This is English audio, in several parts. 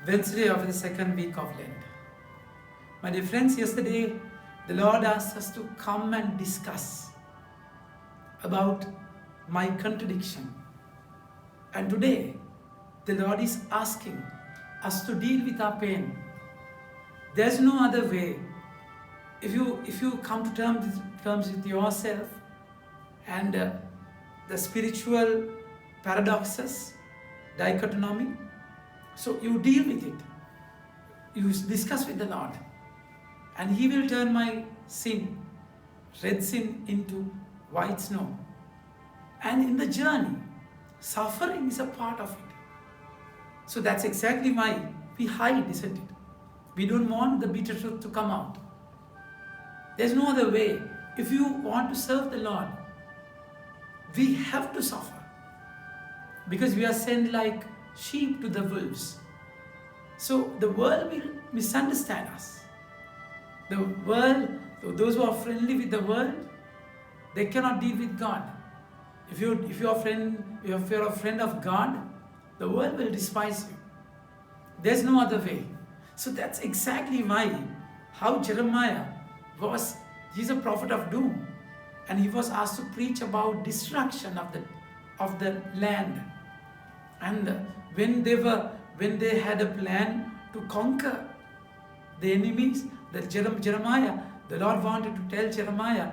Wednesday of the second week of Lent. My dear friends, yesterday the Lord asked us to come and discuss about my contradiction. And today the Lord is asking us to deal with our pain. There's no other way. If you come to terms with yourself and the spiritual paradoxes, dichotomy, so you deal with it. You discuss with the Lord, and He will turn my sin, red sin, into white snow. And in the journey, suffering is a part of it. So that's exactly why we hide, isn't it? We don't want the bitter truth to come out. There's no other way. If you want to serve the Lord, we have to suffer. Because we are sent like sheep to the wolves. So the world will misunderstand us. The world, those who are friendly with the world, they cannot deal with God. If you're a friend of God, the world will despise you. There's no other way. So that's exactly why how Jeremiah he's a prophet of doom, and he was asked to preach about destruction of the land. And when they had a plan to conquer the enemies, Jeremiah, the Lord wanted to tell Jeremiah,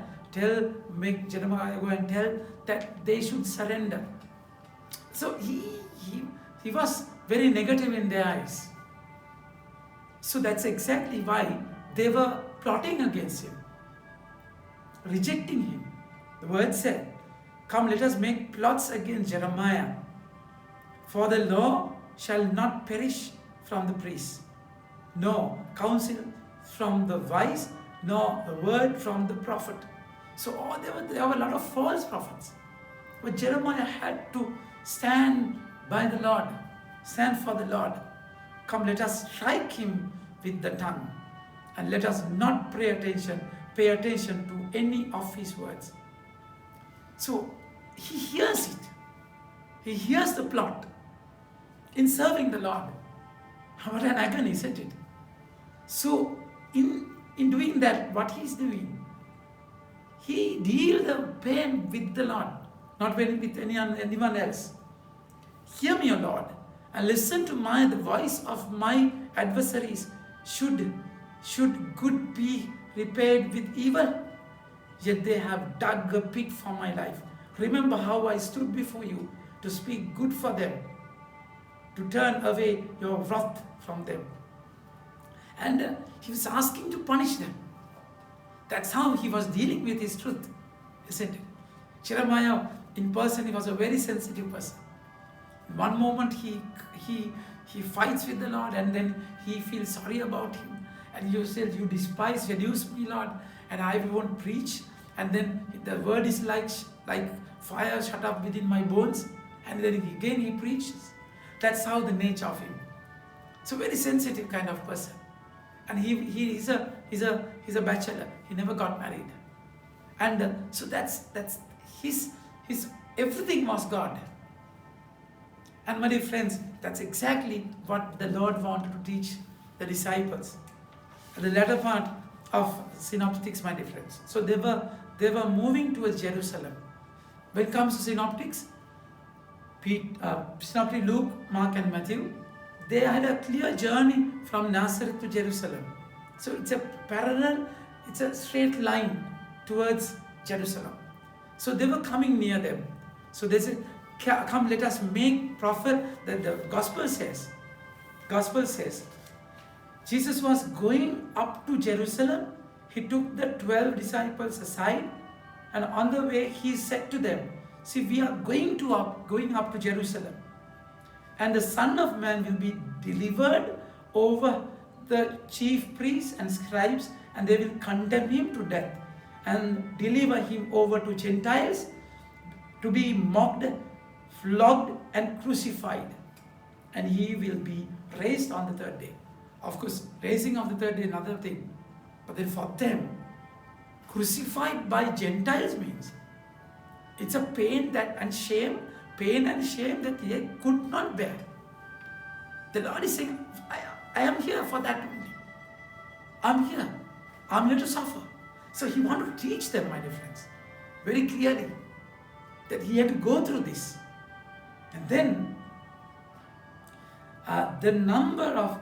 make Jeremiah go and tell that they should surrender. So he was very negative in their eyes. So that's exactly why they were plotting against him, rejecting him. The word said, "Come, let us make plots against Jeremiah. For the law shall not perish from the priest, nor counsel from the wise, nor a word from the prophet." So there were a lot of false prophets. But Jeremiah had to stand by the Lord, stand for the Lord. Come, let us strike him with the tongue, and let us not pay attention to any of his words. So he hears it. He hears the plot in serving the Lord. What an agony, isn't it? So in doing that, what he's doing, he deals the pain with the Lord, not with anyone else. Hear me, O Lord, and listen to the voice of my adversaries. Should good be repaid with evil? Yet they have dug a pit for my life. Remember how I stood before you to speak good for them, to turn away your wrath from them. And he was asking to punish them. That's how he was dealing with his truth, isn't it? Jeremiah, in person, he was a very sensitive person. One moment he fights with the Lord, and then he feels sorry about him. And you say, "You despise, reduce me, Lord, and I won't preach." And then the word is like fire shut up within my bones. And then again he preaches. That's how the nature of him. So very sensitive kind of person. And he's a bachelor. He never got married. And so that's his everything was God. And my dear friends, that's exactly what the Lord wanted to teach the disciples. The latter part of synoptics, my dear friends. So they were moving towards Jerusalem. When it comes to synoptics, synoptic Luke, Mark and Matthew, they had a clear journey from Nazareth to Jerusalem. So it's a parallel, it's a straight line towards Jerusalem. So they were coming near them. So they said, "Come, let us make prophet." The gospel says, Jesus was going up to Jerusalem. He took the 12 disciples aside, and on the way he said to them, "See, we are going up to Jerusalem, and the Son of Man will be delivered over the chief priests and scribes, and they will condemn him to death and deliver him over to Gentiles to be mocked, flogged and crucified, and he will be raised on the third day." Of course, raising of the third day, another thing. But then for them, crucified by Gentiles means it's a pain and shame that they could not bear. The Lord is saying, I am here for that only. I'm here. I'm here to suffer. So he wanted to teach them, my dear friends, very clearly that he had to go through this. And then the number of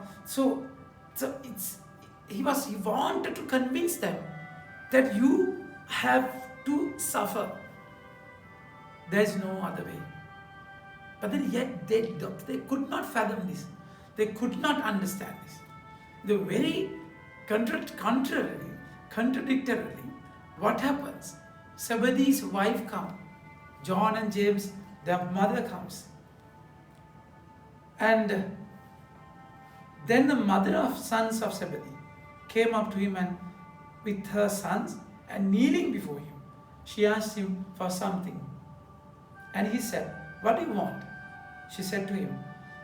he wanted to convince them that you have to suffer. There's no other way. But then yet they could not fathom this. They could not understand this. The very contradictorily, what happens? Zebedee's wife comes. John and James, their mother comes. And then the mother of sons of Zebedee came up to him and with her sons and kneeling before him, she asked him for something. And he said, "What do you want?" She said to him,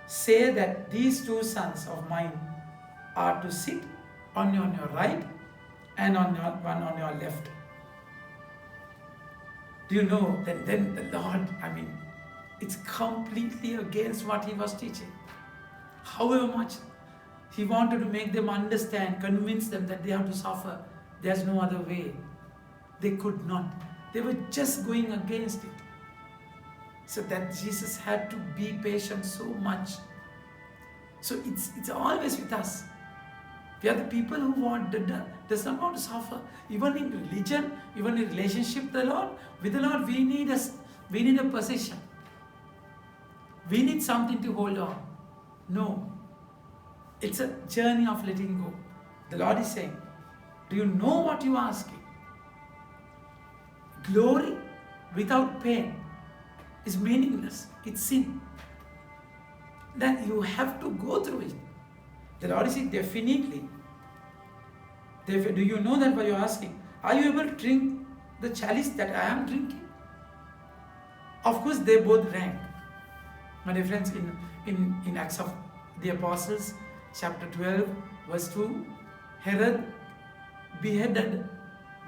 "Say that these two sons of mine are to sit on your right and one on your left." Do you know that then the Lord, it's completely against what he was teaching. However much he wanted to make them understand, convince them that they have to suffer, there's no other way. They could not. They were just going against it. So that Jesus had to be patient so much. So it's always with us. We are the people who does not want to suffer. Even in religion, even in relationship with the Lord, we need a position. We need something to hold on. No. It's a journey of letting go. The Lord is saying, do you know what you are asking? Glory without pain is meaningless. It's sin. Then you have to go through it. The Lord is saying definitely. Do you know that what you are asking? Are you able to drink the chalice that I am drinking? Of course, they both drank. My dear friends, in Acts of the Apostles, chapter 12, verse 2, Herod beheaded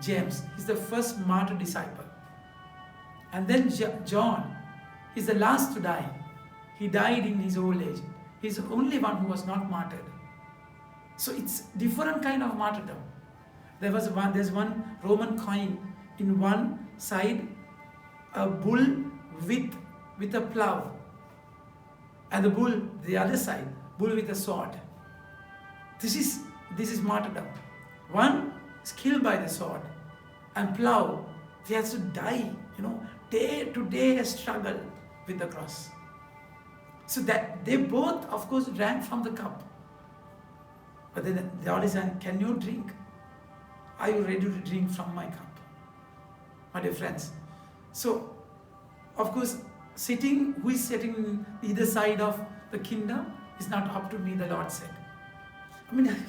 James. He's the first martyr disciple. And then John is the last to die. He died in his old age. He's the only one who was not martyred. So it's different kind of martyrdom. There's one Roman coin. In one side, a bull with a plow. And the other side, bull with a sword. This is martyrdom. One is killed by the sword, and plow, he has to die, day to day struggle with the cross. So that they both, of course, drank from the cup. But then the Lord is saying, can you drink? Are you ready to drink from my cup? My dear friends. So, of course, who is sitting on either side of the kingdom is not up to me, the Lord said.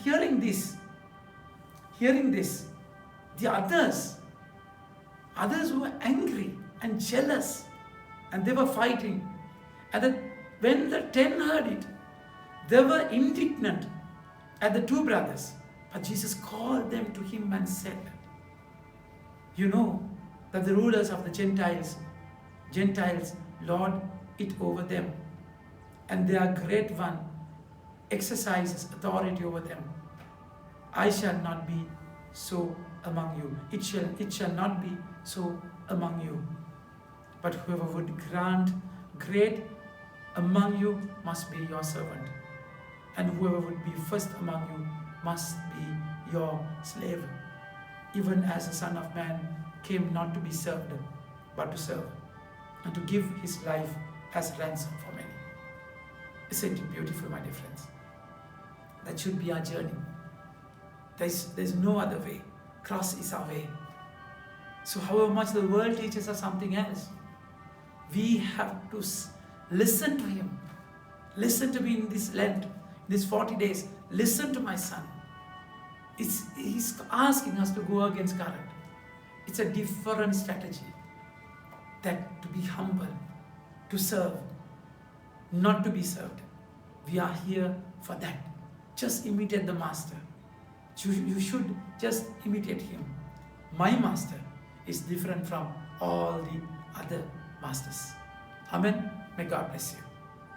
Hearing this, the others were angry and jealous, and they were fighting. And when the 10 heard it, they were indignant at the two brothers. But Jesus called them to him and said, you know that the rulers of the Gentiles lord it over them, and their great one exercises authority over them. I shall not be so among you. It shall not be so among you. But whoever would grant great among you must be your servant, and whoever would be first among you must be your slave. Even as the Son of Man came not to be served, but to serve, and to give his life as ransom for many. Isn't it beautiful, my dear friends? That should be our journey. There's no other way. Cross is our way. So however much the world teaches us something else, we have to listen to him. Listen to me in this Lent, these 40 days. Listen to my son. He's asking us to go against current. It's a different strategy. That to be humble, to serve, not to be served. We are here for that. Just imitate the master. You should just imitate him. My master is different from all the other masters. Amen. May God bless you.